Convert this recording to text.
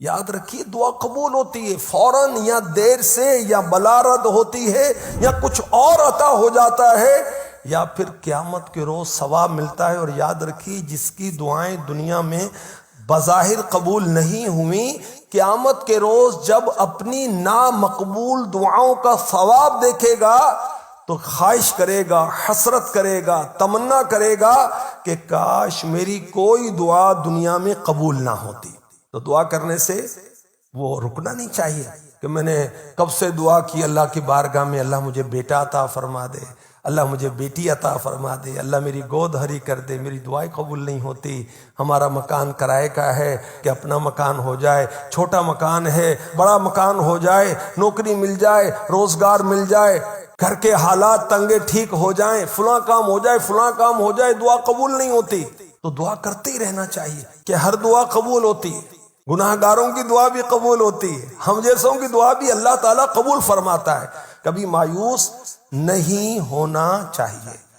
یاد رکھیے دعا قبول ہوتی ہے فوراً یا دیر سے، یا بلارد ہوتی ہے، یا کچھ اور عطا ہو جاتا ہے، یا پھر قیامت کے روز ثواب ملتا ہے۔ اور یاد رکھیے جس کی دعائیں دنیا میں بظاہر قبول نہیں ہوئیں، قیامت کے روز جب اپنی نامقبول دعاؤں کا ثواب دیکھے گا تو خواہش کرے گا، حسرت کرے گا، تمنا کرے گا کہ کاش میری کوئی دعا دنیا میں قبول نہ ہوتی۔ تو دعا کرنے سے وہ رکنا نہیں چاہیے کہ میں نے کب سے دعا کی اللہ کی بارگاہ میں، اللہ مجھے بیٹا عطا فرما دے، اللہ مجھے بیٹی عطا فرما دے، اللہ میری گود ہری کر دے، میری دعائیں قبول نہیں ہوتی۔ ہمارا مکان کرائے کا ہے کہ اپنا مکان ہو جائے، چھوٹا مکان ہے بڑا مکان ہو جائے، نوکری مل جائے، روزگار مل جائے، گھر کے حالات تنگے ٹھیک ہو جائیں، فلاں کام ہو جائے، فلاں کام ہو جائے، دعا قبول نہیں ہوتی۔ تو دعا کرتے ہی رہنا چاہیے کہ ہر دعا قبول ہوتی ہے، گناہ گاروں کی دعا بھی قبول ہوتی ہے، ہم جیسوں کی دعا بھی اللہ تعالیٰ قبول فرماتا ہے۔ کبھی مایوس نہیں ہونا چاہیے۔